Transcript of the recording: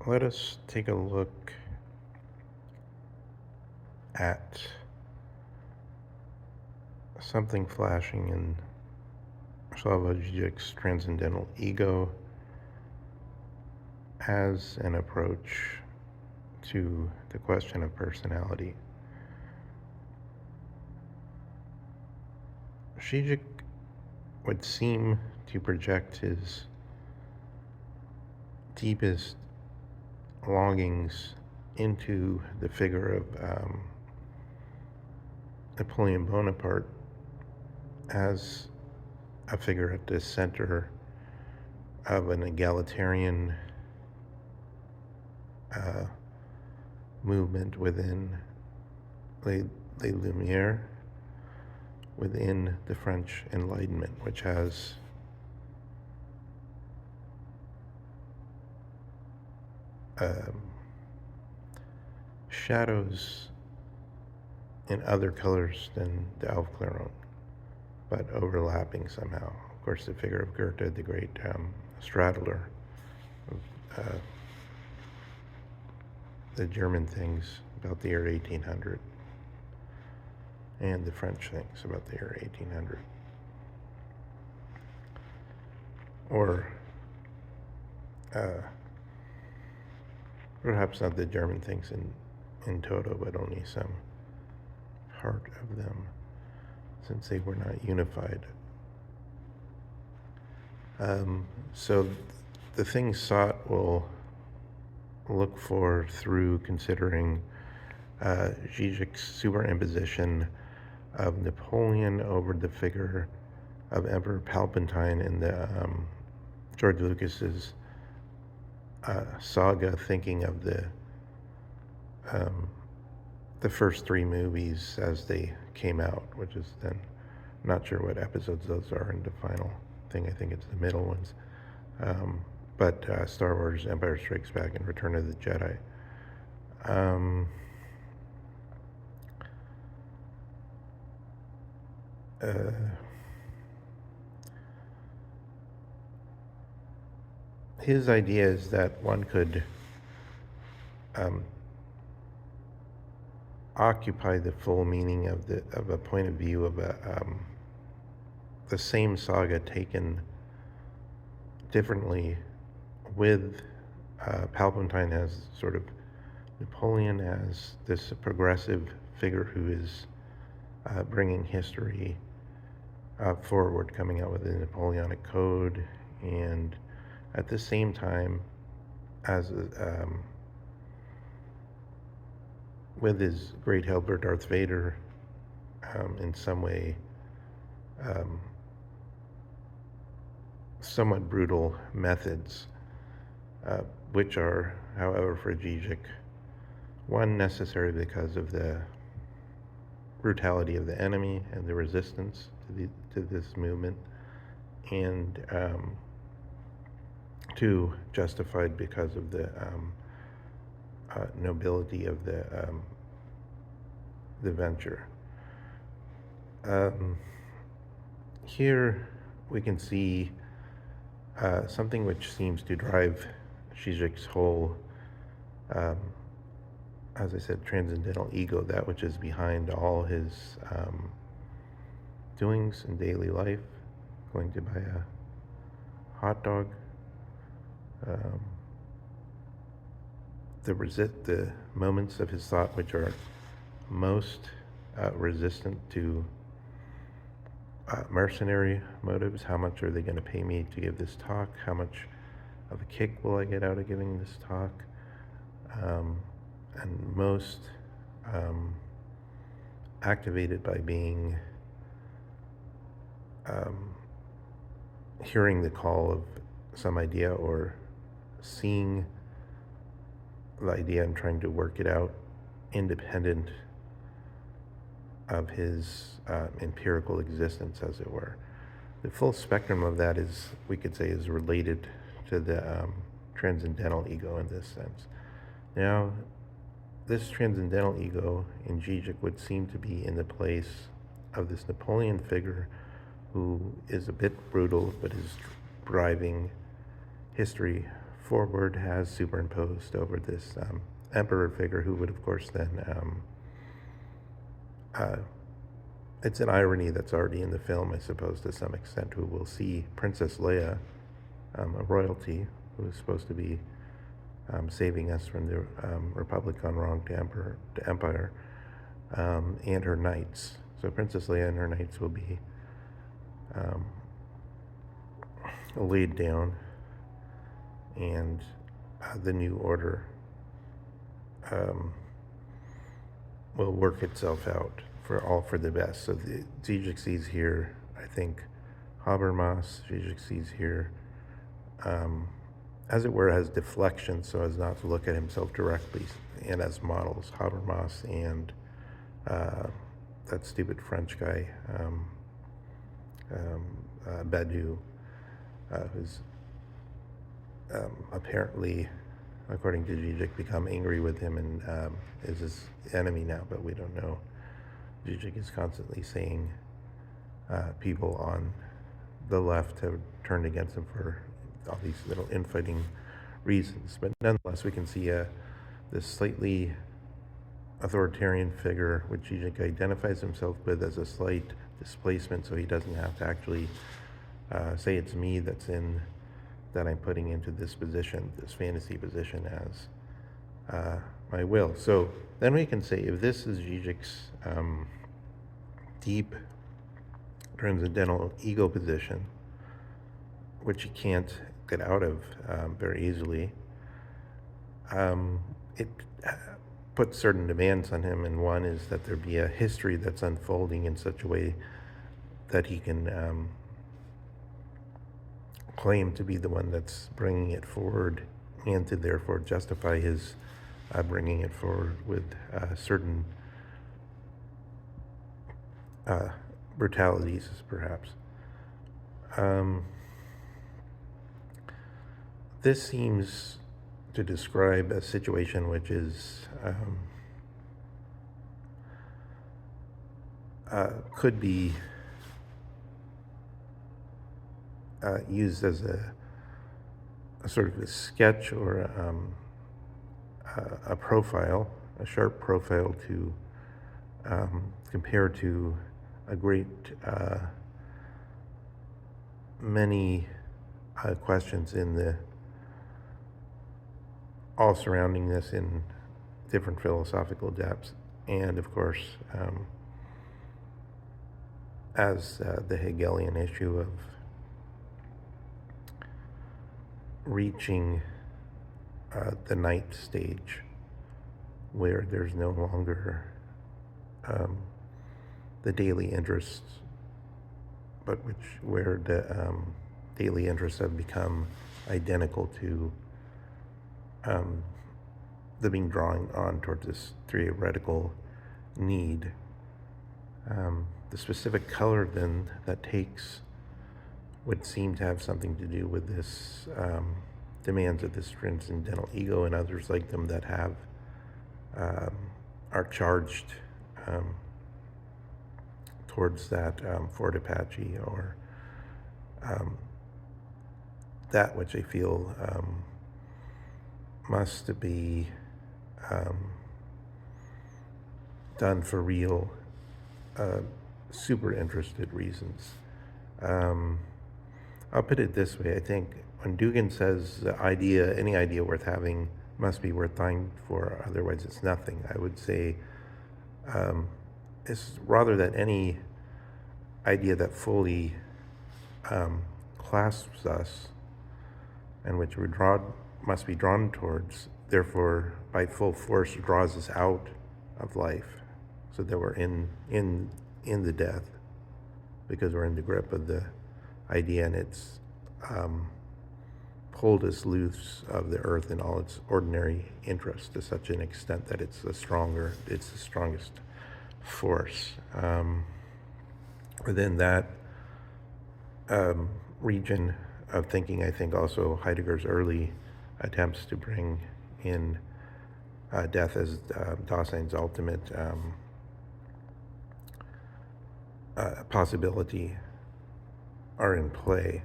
let us take a look at something flashing in Slavoj Žižek's transcendental ego as an approach to the question of personality. Zizek would seem to project his deepest longings into the figure of Napoleon Bonaparte as a figure at the center of an egalitarian movement within Les Lumières, within the French Enlightenment, which has shadows in other colors than the Aufklärung, but overlapping somehow. Of course, the figure of Goethe, the great straddler of the German things about the year 1800 and the French things about the year 1800. Or perhaps not the German things in toto, but only some part of them, since they were not unified. So the things sought will look for through considering Zizek's superimposition of Napoleon over the figure of Emperor Palpatine in the George Lucas's saga, thinking of the first three movies as they came out, which is then, I'm not sure what episodes those are in the final thing. I think it's the middle ones. But Star Wars, Empire Strikes Back, and Return of the Jedi. His idea is that one could occupy the full meaning of a point of view of the same saga taken differently, with Palpatine as sort of Napoleon as this progressive figure who is bringing history forward, coming out with the Napoleonic Code, and at the same time as with his great helper Darth Vader, in some way somewhat brutal methods, which are, however, for Zizek, one, necessary because of the brutality of the enemy and the resistance to this movement, and two, justified because of the nobility of the venture. Here we can see something which seems to drive Zizek's whole, as I said, transcendental ego, that which is behind all his doings in daily life, going to buy a hot dog, the moments of his thought which are most resistant to mercenary motives. How much are they going to pay me to give this talk? How much of a kick will I get out of giving this talk? And most activated by being hearing the call of some idea, or seeing the idea and trying to work it out independent of his empirical existence, as it were. The full spectrum of that is, we could say, is related to the transcendental ego in this sense. Now, this transcendental ego in Zizek would seem to be in the place of this Napoleon figure who is a bit brutal, but is driving history forward has superimposed over this emperor figure who would, of course, then it's an irony that's already in the film, I suppose, to some extent, who will see Princess Leia, a royalty who is supposed to be saving us from the Republic gone wrong to Empire, and her knights. So Princess Leia and her knights will be laid down, and the new order will work itself out for the best. So Zizek sees here, I think, Habermas. Zizek sees here, as it were, as deflection, so as not to look at himself directly, and as models, Habermas and that stupid French guy, Badu, who's apparently, according to Zizek, become angry with him and is his enemy now, but we don't know. Zizek is constantly saying people on the left have turned against him for all these little infighting reasons. But nonetheless, we can see this slightly authoritarian figure, which Zizek identifies himself with as a slight displacement, so he doesn't have to actually say it's me that I'm putting into this position, this fantasy position, as my will. So then we can say, if this is Zizek's deep transcendental ego position, which he can't get out of very easily, it puts certain demands on him, and one is that there be a history that's unfolding in such a way that he can claim to be the one that's bringing it forward, and to therefore justify his bringing it forward with certain brutalities, perhaps. This seems to describe a situation which is could be used as a sort of a sketch or a profile, a sharp profile to compare to a great many questions in the all surrounding this in different philosophical depths, and of course as the Hegelian issue of reaching the ninth stage, where there's no longer the daily interests, but where the daily interests have become identical to the being drawn on towards this theoretical need. The specific color then that takes would seem to have something to do with this demands of this transcendental ego and others like them that have are charged towards that Fort Apache, or that which I feel must be done for real, super interested reasons. I'll put it this way. I think when Dugan says any idea worth having must be worth dying for, otherwise it's nothing, I would say it's rather that any idea that fully clasps us and which must be drawn towards, therefore by full force draws us out of life, so that we're in the death, because we're in the grip of the idea, and it's pulled us loose of the earth in all its ordinary interest to such an extent that it's the strongest force. Within that region of thinking, I think also Heidegger's early attempts to bring in death as Dasein's ultimate possibility are in play.